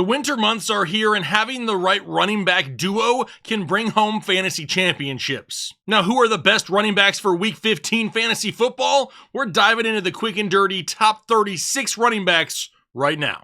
The winter months are here, and having the right running back duo can bring home fantasy championships. Now, who are the best running backs for Week 15 fantasy football? We're diving into the quick and dirty top 36 running backs right now.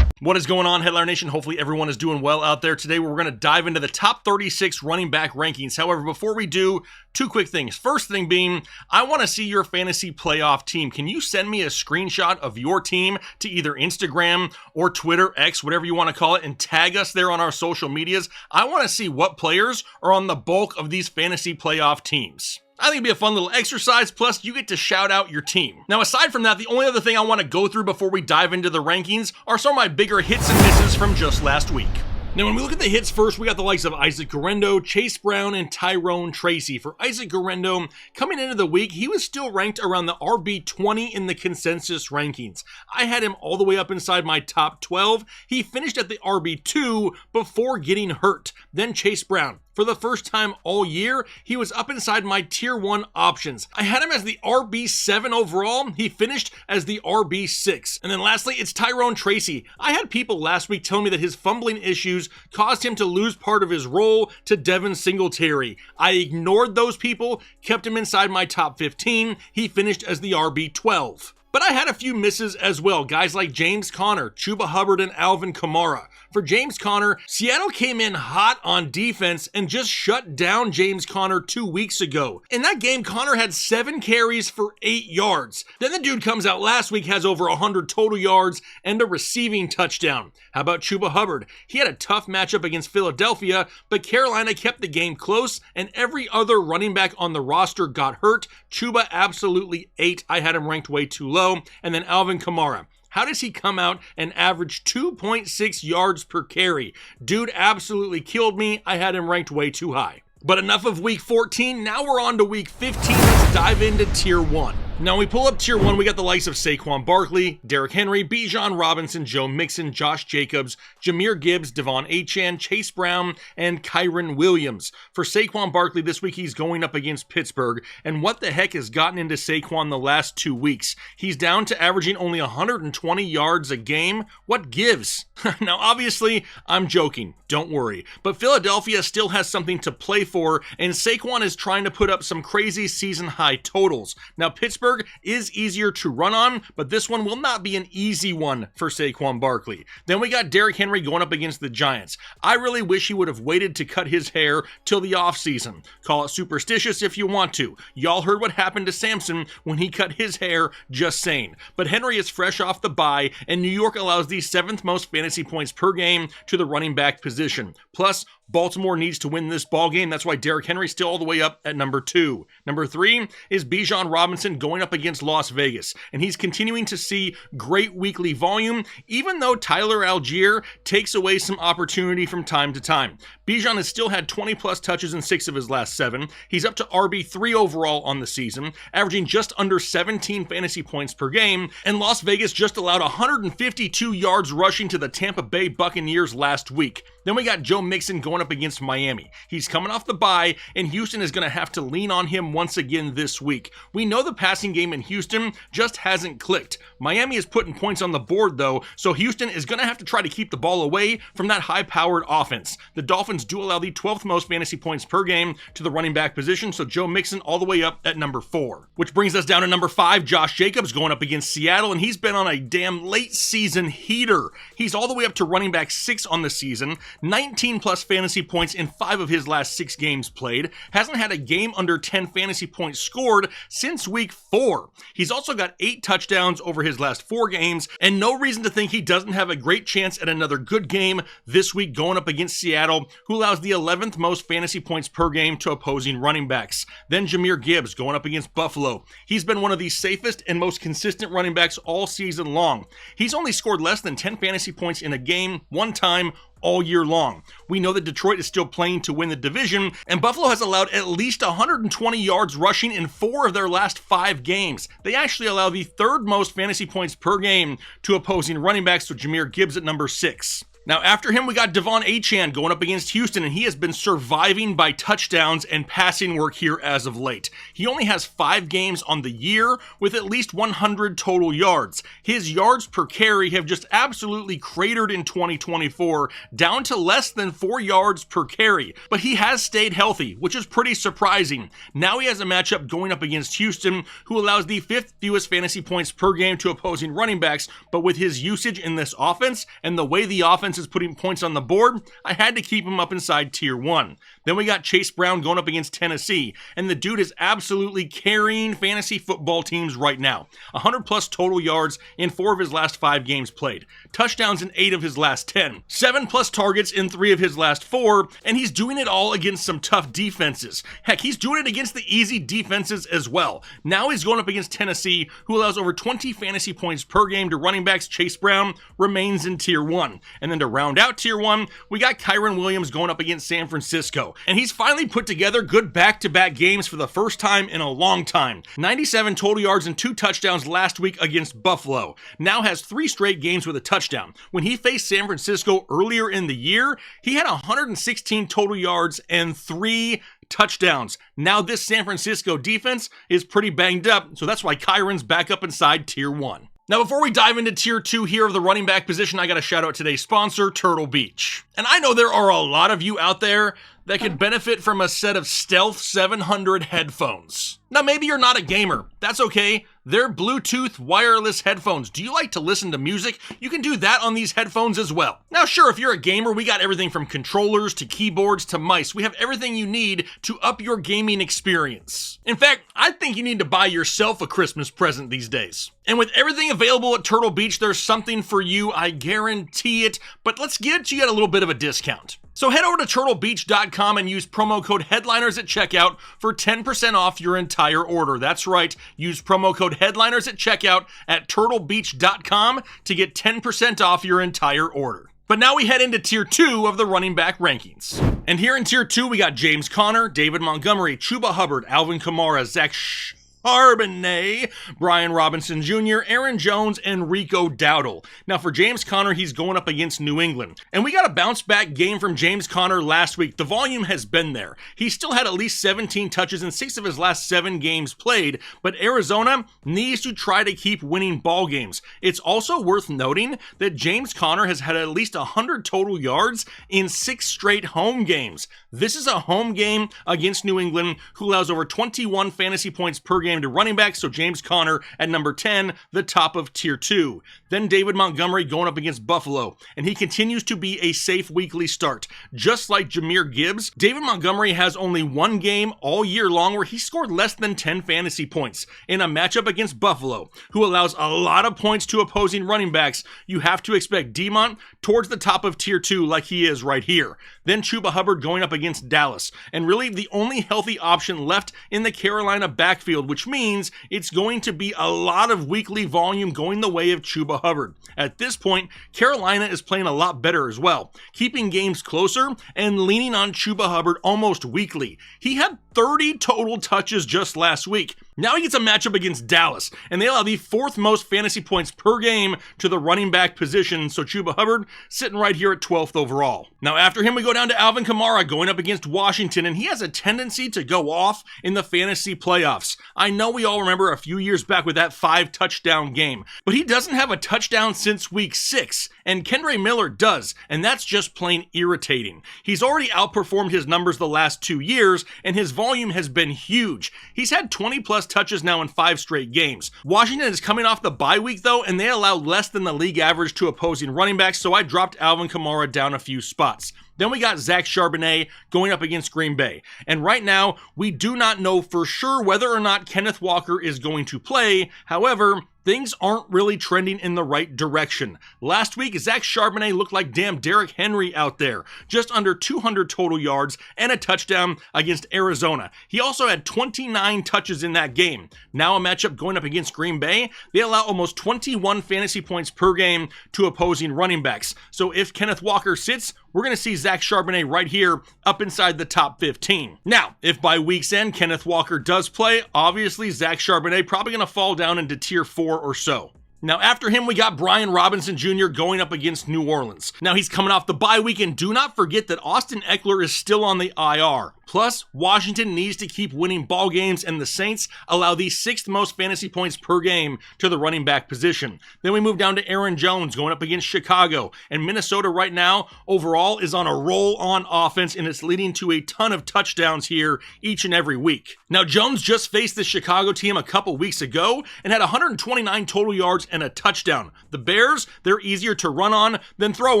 What is going on, Headliner Nation? Hopefully everyone is doing well out there. Today we're going to dive into the top 36 running back rankings. However, before we do, two quick things. First thing being, I want to see your fantasy playoff team. Can you send me a screenshot of your team to either Instagram or Twitter, X, whatever you want to call it, and tag us there on our social medias? I want to see what players are on the bulk of these fantasy playoff teams. I think it'd be a fun little exercise, plus you get to shout out your team. Now, aside from that, the only other thing I want to go through before we dive into the rankings are some of my bigger hits and misses from just last week. Now, when we look at the hits first, we got the likes of Isaac Guerendo, Chase Brown, and Tyrone Tracy. For Isaac Guerendo, coming into the week, he was still ranked around the RB20 in the consensus rankings. I had him all the way up inside my top 12. He finished at the RB2 before getting hurt. Then Chase Brown. For the first time all year, he was up inside my tier 1 options. I had him as the RB7 overall. He finished as the RB6. And then lastly, it's Tyrone Tracy. I had people last week telling me that his fumbling issues caused him to lose part of his role to Devin Singletary. I ignored those people, kept him inside my top 15. He finished as the RB12. But I had a few misses as well, guys like James Conner, Chuba Hubbard, and Alvin Kamara. For James Conner, Seattle came in hot on defense and just shut down James Conner 2 weeks ago. In that game, Conner had 7 carries for 8 yards. Then the dude comes out last week, has over 100 total yards and a receiving touchdown. How about Chuba Hubbard? He had a tough matchup against Philadelphia, but Carolina kept the game close, and every other running back on the roster got hurt. Chuba absolutely ate. I had him ranked way too low. And then Alvin Kamara. How does he come out and average 2.6 yards per carry? Dude absolutely killed me. I had him ranked way too high. But enough of week 14. Now we're on to week 15. Let's dive into tier 1. Now, we pull up tier 1, we got the likes of Saquon Barkley, Derrick Henry, Bijan Robinson, Joe Mixon, Josh Jacobs, Jahmyr Gibbs, Devon Achane, Chase Brown, and Kyren Williams. For Saquon Barkley this week, he's going up against Pittsburgh. And what the heck has gotten into Saquon the last 2 weeks? He's down to averaging only 120 yards a game. What gives? Now, obviously, I'm joking. Don't worry. But Philadelphia still has something to play for, and Saquon is trying to put up some crazy season-high totals. Now, Pittsburgh is easier to run on, but this one will not be an easy one for Saquon Barkley. Then we got Derrick Henry going up against the Giants. I really wish he would have waited to cut his hair till the offseason. Call it superstitious if you want to. Y'all heard what happened to Samson when he cut his hair, just saying. But Henry is fresh off the bye, and New York allows the 7th most fantasy points per game to the running back position. Plus, Baltimore needs to win this ball game. That's why Derrick Henry's still all the way up at number 2. Number 3 is Bijan Robinson going up against Las Vegas, and he's continuing to see great weekly volume, even though Tyler Algier takes away some opportunity from time to time. Bijan has still had 20 plus touches in 6 of his last 7. He's up to RB3 overall on the season, averaging just under 17 fantasy points per game, and Las Vegas just allowed 152 yards rushing to the Tampa Bay Buccaneers last week. Then we got Joe Mixon going up against Miami. He's coming off the bye, and Houston is going to have to lean on him once again this week. We know the passing game in Houston just hasn't clicked. Miami is putting points on the board, though, so Houston is going to have to try to keep the ball away from that high-powered offense. The Dolphins do allow the 12th most fantasy points per game to the running back position, so Joe Mixon all the way up at number 4. Which brings us down to number 5, Josh Jacobs going up against Seattle, and he's been on a damn late-season heater. He's all the way up to running back 6 on the season, 19 plus fantasy points in 5 of his last 6 games played, hasn't had a game under 10 fantasy points scored since week 4. He's also got 8 touchdowns over his last 4 games, and no reason to think he doesn't have a great chance at another good game this week going up against Seattle, who allows the 11th most fantasy points per game to opposing running backs. Then Jahmyr Gibbs going up against Buffalo. He's been one of the safest and most consistent running backs all season long. He's only scored less than 10 fantasy points in a game one time all year long. We know that Detroit is still playing to win the division, and Buffalo has allowed at least 120 yards rushing in 4 of their last 5 games. They actually allow the 3rd most fantasy points per game to opposing running backs, with Jahmyr Gibbs at number 6. Now after him, we got Devon Achane going up against Houston, and he has been surviving by touchdowns and passing work here as of late. He only has 5 games on the year with at least 100 total yards. His yards per carry have just absolutely cratered in 2024, down to less than 4 yards per carry. But he has stayed healthy, which is pretty surprising. Now he has a matchup going up against Houston, who allows the 5th fewest fantasy points per game to opposing running backs, but with his usage in this offense and the way the offense is putting points on the board, I had to keep him up inside tier 1. Then we got Chase Brown going up against Tennessee, and the dude is absolutely carrying fantasy football teams right now. 100 plus total yards in 4 of his last 5 games played, touchdowns in 8 of his last 10, 7 plus targets in 3 of his last 4, and he's doing it all against some tough defenses. Heck, he's doing it against the easy defenses as well. Now he's going up against Tennessee, who allows over 20 fantasy points per game to running backs. Chase Brown remains in tier 1. And then to round out tier 1, we got Kyren Williams going up against San Francisco. And he's finally put together good back-to-back games for the first time in a long time. 97 total yards and 2 touchdowns last week against Buffalo. Now has 3 straight games with a touchdown. When he faced San Francisco earlier in the year, he had 116 total yards and 3 touchdowns. Now this San Francisco defense is pretty banged up, so that's why Kyron's back up inside tier 1. Now, before we dive into tier 2 here of the running back position, I got to shout out today's sponsor, Turtle Beach. And I know there are a lot of you out there that could benefit from a set of Stealth 700 headphones. Now, maybe you're not a gamer. That's okay. They're Bluetooth wireless headphones. Do you like to listen to music? You can do that on these headphones as well. Now, sure, if you're a gamer, we got everything from controllers to keyboards to mice. We have everything you need to up your gaming experience. In fact, I think you need to buy yourself a Christmas present these days. And with everything available at Turtle Beach, there's something for you, I guarantee it. But let's get it to you at a little bit of a discount. So head over to turtlebeach.com and use promo code headliners at checkout for 10% off your entire order. That's right, use promo code headliners at checkout at turtlebeach.com to get 10% off your entire order. But now we head into tier 2 of the running back rankings. And here in tier 2, we got James Conner, David Montgomery, Chuba Hubbard, Alvin Kamara, Zach Charbonnet, Brian Robinson Jr., Aaron Jones, and Rico Dowdle. Now for James Conner, he's going up against New England. And we got a bounce back game from James Conner last week. The volume has been there. He still had at least 17 touches in 6 of his last 7 games played, but Arizona needs to try to keep winning ball games. It's also worth noting that James Conner has had at least 100 total yards in 6 straight home games. This is a home game against New England, who allows over 21 fantasy points per game to running backs, so James Conner at number 10, the top of tier 2. Then David Montgomery going up against Buffalo, and he continues to be a safe weekly start. Just like Jahmyr Gibbs, David Montgomery has only 1 game all year long where he scored less than 10 fantasy points. In a matchup against Buffalo, who allows a lot of points to opposing running backs, you have to expect D-Mont towards the top of tier 2 like he is right here. Then Chuba Hubbard going up against Dallas, and really the only healthy option left in the Carolina backfield, which means it's going to be a lot of weekly volume going the way of Chuba Hubbard. At this point, Carolina is playing a lot better as well, keeping games closer and leaning on Chuba Hubbard almost weekly. He had 30 total touches just last week. Now he gets a matchup against Dallas, and they allow the 4th most fantasy points per game to the running back position, so Chuba Hubbard sitting right here at 12th overall. Now after him, we go down to Alvin Kamara going up against Washington, and he has a tendency to go off in the fantasy playoffs. I know we all remember a few years back with that 5-touchdown game, but he doesn't have a touchdown since week 6, and Kendre Miller does, and that's just plain irritating. He's already outperformed his numbers the last 2 years, and his volume has been huge. He's had 20 plus touches now in 5 straight games. Washington is coming off the bye week though, and they allow less than the league average to opposing running backs, so I dropped Alvin Kamara down a few spots. Then we got Zach Charbonnet going up against Green Bay. And right now, we do not know for sure whether or not Kenneth Walker is going to play. However, things aren't really trending in the right direction. Last week, Zach Charbonnet looked like damn Derrick Henry out there. Just under 200 total yards and a touchdown against Arizona. He also had 29 touches in that game. Now a matchup going up against Green Bay, they allow almost 21 fantasy points per game to opposing running backs. So if Kenneth Walker sits, we're going to see Zach Charbonnet right here up inside the top 15. Now, if by week's end Kenneth Walker does play, obviously Zach Charbonnet probably going to fall down into tier 4 or so. Now after him, we got Brian Robinson Jr. going up against New Orleans. Now he's coming off the bye week, and do not forget that Austin Eckler is still on the IR. Plus, Washington needs to keep winning ball games, and the Saints allow the 6th most fantasy points per game to the running back position. Then we move down to Aaron Jones going up against Chicago, and Minnesota right now overall is on a roll on offense, and it's leading to a ton of touchdowns here each and every week. Now Jones just faced the Chicago team a couple weeks ago and had 129 total yards and a touchdown. The Bears, they're easier to run on than throw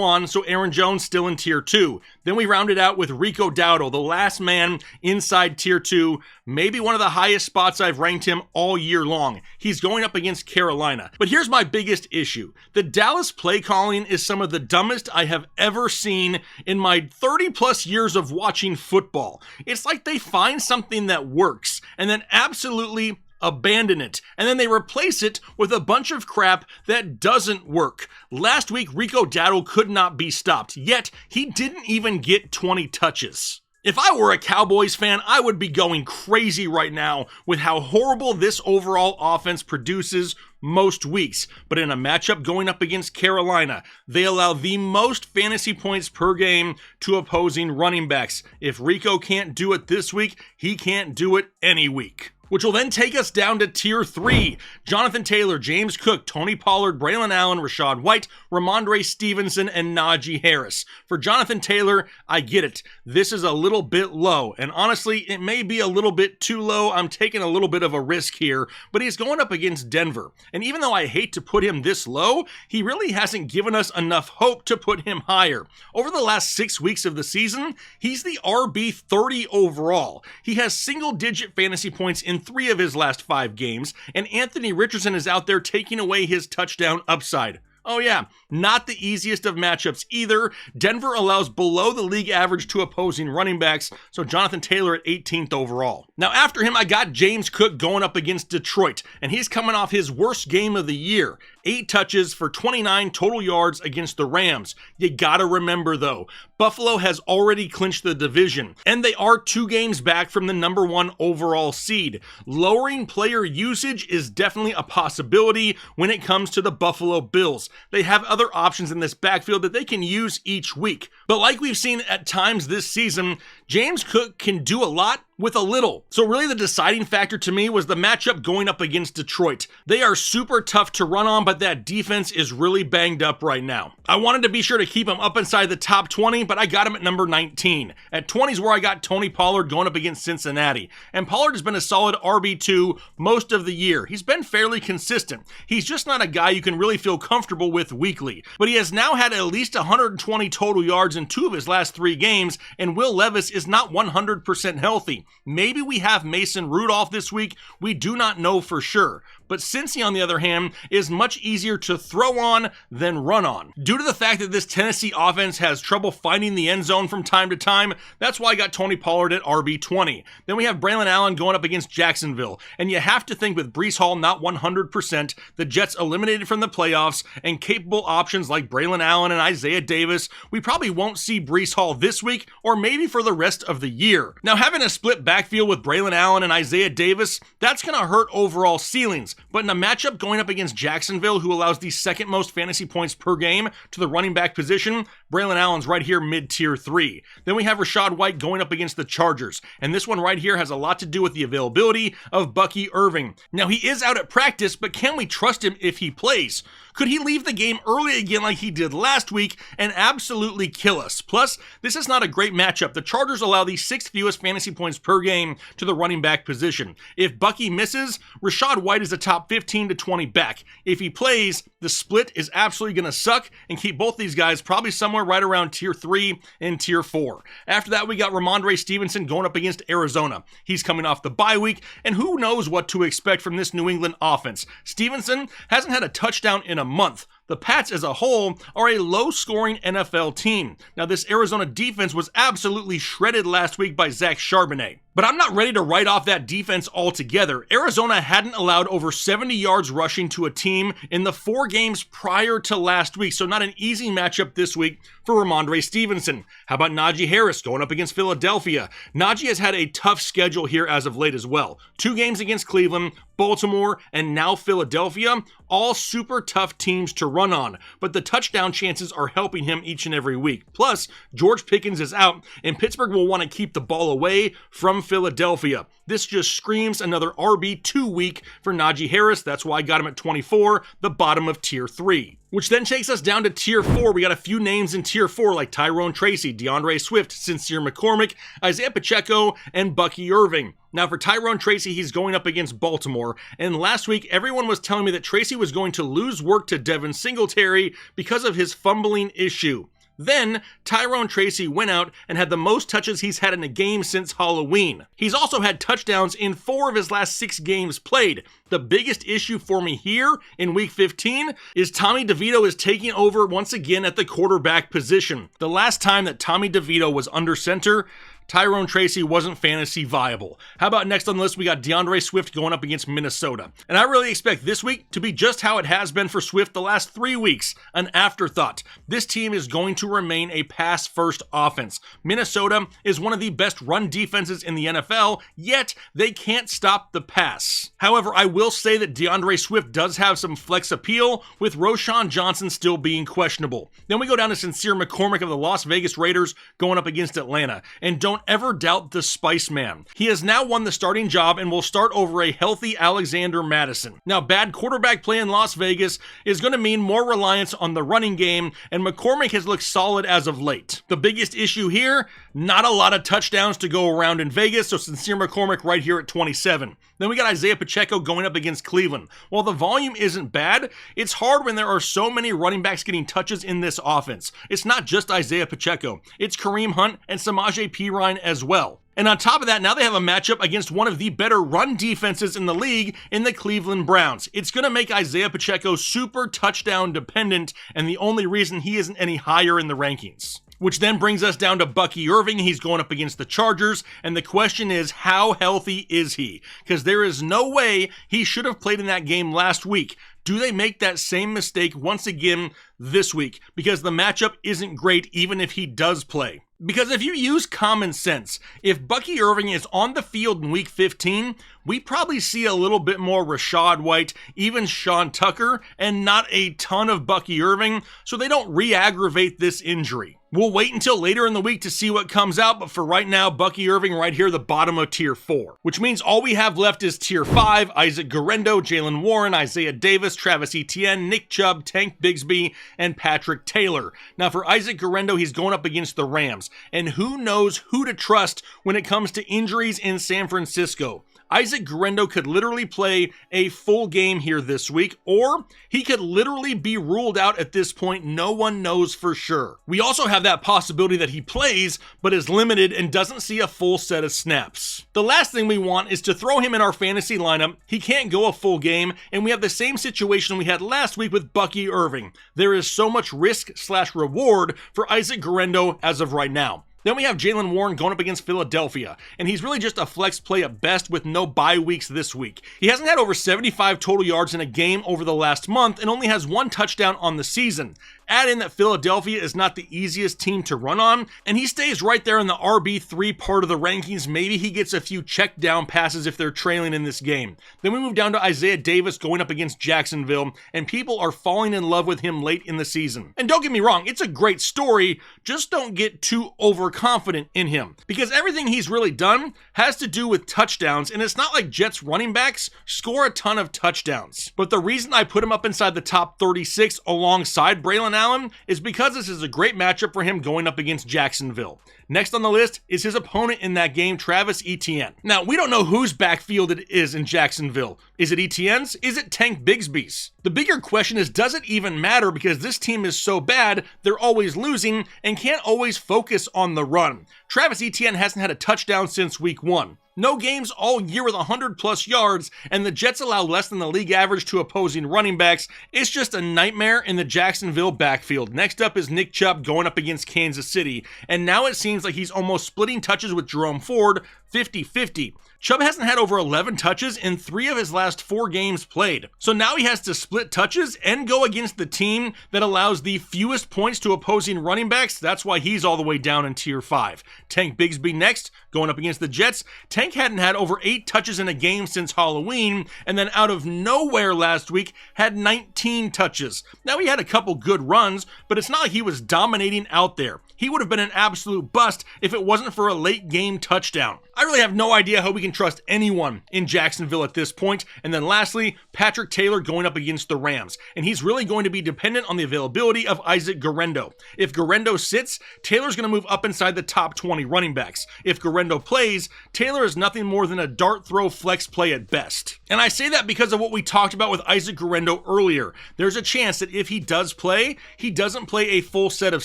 on, so Aaron Jones still in tier 2. Then we round it out with Rico Dowdle, the last man inside tier 2, maybe one of the highest spots I've ranked him all year long. He's going up against Carolina. But here's my biggest issue. The Dallas play calling is some of the dumbest I have ever seen in my 30 plus years of watching football. It's like they find something that works and then absolutely abandon it, and then they replace it with a bunch of crap that doesn't work. Last week, Rico Dowdle could not be stopped, yet he didn't even get 20 touches. If I were a Cowboys fan, I would be going crazy right now with how horrible this overall offense produces most weeks. But in a matchup going up against Carolina, they allow the most fantasy points per game to opposing running backs. If Rico can't do it this week, he can't do it any week. Which will then take us down to tier 3. Jonathan Taylor, James Cook, Tony Pollard, Braylon Allen, Rachaad White, Ramondre Stevenson, and Najee Harris. For Jonathan Taylor, I get it. This is a little bit low, and honestly, it may be a little bit too low. I'm taking a little bit of a risk here, but he's going up against Denver. And even though I hate to put him this low, he really hasn't given us enough hope to put him higher. Over the last 6 weeks of the season, he's the RB 30 overall. He has single-digit fantasy points in 3 of his last 5 games, and Anthony Richardson is out there taking away his touchdown upside. Oh yeah, not the easiest of matchups either. Denver allows below the league average to opposing running backs, so Jonathan Taylor at 18th overall. Now after him, I got James Cook going up against Detroit, and he's coming off his worst game of the year. 8 touches for 29 total yards against the Rams. You gotta remember though, Buffalo has already clinched the division, and they are 2 games back from the number 1 overall seed. Lowering player usage is definitely a possibility when it comes to the Buffalo Bills. They have other options in this backfield that they can use each week. But like we've seen at times this season, James Cook can do a lot with a little. So really the deciding factor to me was the matchup going up against Detroit. They are super tough to run on, but that defense is really banged up right now. I wanted to be sure to keep him up inside the top 20, but I got him at number 19. At 20 is where I got Tony Pollard going up against Cincinnati. And Pollard has been a solid RB2 most of the year. He's been fairly consistent. He's just not a guy you can really feel comfortable with weekly. But he has now had at least 120 total yards in 2 of his last 3 games, and Will Levis is not 100% healthy. Maybe we have Mason Rudolph this week. We do not know for sure. But Cincy, on the other hand, is much easier to throw on than run on. Due to the fact that this Tennessee offense has trouble finding the end zone from time to time, that's why I got Tony Pollard at RB20. Then we have Braylon Allen going up against Jacksonville. And you have to think with Breece Hall not 100%, the Jets eliminated from the playoffs, and capable options like Braylon Allen and Isaiah Davis, we probably won't see Breece Hall this week or maybe for the rest of the year. Now having a split backfield with Braylon Allen and Isaiah Davis, that's going to hurt overall ceilings. But in a matchup going up against Jacksonville, who allows the 2nd most fantasy points per game to the running back position, Braylon Allen's right here mid-tier 3. Then we have Rachaad White going up against the Chargers. And this one right here has a lot to do with the availability of Bucky Irving. Now he is out at practice, but can we trust him if he plays? Could he leave the game early again like he did last week and absolutely kill us? Plus, this is not a great matchup. The Chargers allow the 6th fewest fantasy points per game to the running back position. If Bucky misses, Rachaad White is a top 15 to 20 back. If he plays, the split is absolutely going to suck and keep both these guys probably somewhere right around tier 3 and tier 4. After that, we got Ramondre Stevenson going up against Arizona. He's coming off the bye week, and who knows what to expect from this New England offense. Stevenson hasn't had a touchdown in a month. The Pats as a whole are a low-scoring NFL team. Now, this Arizona defense was absolutely shredded last week by Zach Charbonnet. But I'm not ready to write off that defense altogether. Arizona hadn't allowed over 70 yards rushing to a team in the 4 games prior to last week, so not an easy matchup this week for Ramondre Stevenson. How about Najee Harris going up against Philadelphia? Najee has had a tough schedule here as of late as well. 2 games against Cleveland, Baltimore, and now Philadelphia, all super tough teams to run on, but the touchdown chances are helping him each and every week. Plus, George Pickens is out, and Pittsburgh will want to keep the ball away from Philadelphia. This just screams another RB2 week for Najee Harris. That's why I got him at 24, the bottom of tier 3. Which then takes us down to tier 4. We got a few names in tier 4 like Tyrone Tracy, DeAndre Swift, Sincere McCormick, Isaiah Pacheco, and Bucky Irving. Now for Tyrone Tracy, he's going up against Baltimore, and last week everyone was telling me that Tracy was going to lose work to Devin Singletary because of his fumbling issue. Then, Tyrone Tracy went out and had the most touches he's had in a game since Halloween. He's also had touchdowns in 4 of his last 6 games played. The biggest issue for me here in Week 15 is Tommy DeVito is taking over once again at the quarterback position. The last time that Tommy DeVito was under center, Tyrone Tracy wasn't fantasy viable. How about next on the list, we got DeAndre Swift going up against Minnesota. And I really expect this week to be just how it has been for Swift the last 3 weeks, an afterthought. This team is going to remain a pass-first offense. Minnesota is one of the best run defenses in the NFL, yet they can't stop the pass. However, I will say that DeAndre Swift does have some flex appeal, with Roschon Johnson still being questionable. Then we go down to Sincere McCormick of the Las Vegas Raiders going up against Atlanta. And don't ever doubt the Spice Man. He has now won the starting job and will start over a healthy Alexander Mattison. Now, bad quarterback play in Las Vegas is going to mean more reliance on the running game, and McCormick has looked solid as of late. The biggest issue here, not a lot of touchdowns to go around in Vegas, so Sincere McCormick right here at 27. Then we got Isaiah Pacheco going up against Cleveland. While the volume isn't bad, it's hard when there are so many running backs getting touches in this offense. It's not just Isaiah Pacheco. It's Kareem Hunt and Samaje Perine as well. And on top of that, now they have a matchup against one of the better run defenses in the league in the Cleveland Browns. It's going to make Isaiah Pacheco super touchdown dependent, and the only reason he isn't any higher in the rankings. Which then brings us down to Bucky Irving. He's going up against the Chargers, and the question is, how healthy is he? Because there is no way he should have played in that game last week. Do they make that same mistake once again this week? Because the matchup isn't great even if he does play. Because if you use common sense, if Bucky Irving is on the field in Week 15, we probably see a little bit more Rachaad White, even Sean Tucker, and not a ton of Bucky Irving, so they don't re-aggravate this injury. We'll wait until later in the week to see what comes out, but for right now, Bucky Irving right here, the bottom of tier 4. Which means all we have left is tier 5, Isaac Guerendo, Jalen Warren, Isaiah Davis, Travis Etienne, Nick Chubb, Tank Bigsby, and Patrick Taylor. Now for Isaac Guerendo, he's going up against the Rams, and who knows who to trust when it comes to injuries in San Francisco. Isaac Guerendo could literally play a full game here this week, or he could literally be ruled out at this point. No one knows for sure. We also have that possibility that he plays, but is limited and doesn't see a full set of snaps. The last thing we want is to throw him in our fantasy lineup. He can't go a full game, and we have the same situation we had last week with Bucky Irving. There is so much risk/reward for Isaac Guerendo as of right now. Then we have Jalen Warren going up against Philadelphia, and he's really just a flex play at best with no bye weeks this week. He hasn't had over 75 total yards in a game over the last month and only has 1 touchdown on the season. Add in that Philadelphia is not the easiest team to run on, and he stays right there in the RB3 part of the rankings. Maybe he gets a few check down passes if they're trailing in this game. Then we move down to Isaiah Davis going up against Jacksonville, and people are falling in love with him late in the season. And don't get me wrong, it's a great story, just don't get too overconfident in him, because everything he's really done has to do with touchdowns, and it's not like Jets running backs score a ton of touchdowns. But the reason I put him up inside the top 36 alongside Braylon Allen is because this is a great matchup for him going up against Jacksonville. Next on the list is his opponent in that game, Travis Etienne. Now, we don't know whose backfield it is in Jacksonville. Is it Etienne's? Is it Tank Bigsby's? The bigger question is, does it even matter, because this team is so bad, they're always losing and can't always focus on the run. Travis Etienne hasn't had a touchdown since week 1. No games all year with 100 plus yards, and the Jets allow less than the league average to opposing running backs. It's just a nightmare in the Jacksonville backfield. Next up is Nick Chubb going up against Kansas City, and now it seems like he's almost splitting touches with Jerome Ford, 50-50. Chubb hasn't had over 11 touches in 3 of his last 4 games played. So now he has to split touches and go against the team that allows the fewest points to opposing running backs. That's why he's all the way down in tier 5. Tank Bigsby next, going up against the Jets. Tank hadn't had over 8 touches in a game since Halloween, and then out of nowhere last week had 19 touches. Now he had a couple good runs, but it's not like he was dominating out there. He would have been an absolute bust if it wasn't for a late game touchdown. I really have no idea how we can trust anyone in Jacksonville at this point. And then lastly, Patrick Taylor going up against the Rams. And he's really going to be dependent on the availability of Isaac Guerendo. If Guerendo sits, Taylor's going to move up inside the top 20 running backs. If Guerendo plays, Taylor is nothing more than a dart throw flex play at best. And I say that because of what we talked about with Isaac Guerendo earlier. There's a chance that if he does play, he doesn't play a full set of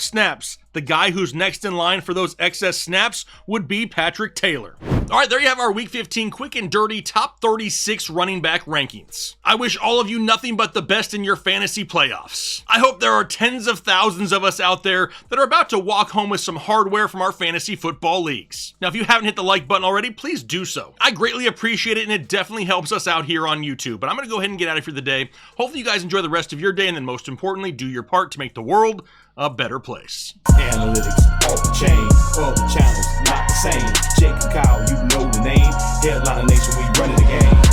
snaps. The guy who's next in line for those excess snaps would be Patrick Taylor. All right, there you have our Week 15 quick and dirty top 36 running back rankings. I wish all of you nothing but the best in your fantasy playoffs. I hope there are tens of thousands of us out there that are about to walk home with some hardware from our fantasy football leagues. Now, if you haven't hit the like button already, please do so. I greatly appreciate it, and it definitely helps us out here on YouTube. But I'm going to go ahead and get out of here for the day. Hopefully you guys enjoy the rest of your day, and then most importantly, do your part to make the world a better place. Analytics off the chain, all the channels not the same. Jake and Kyle, you know the name. Headliner Nation, we running the game.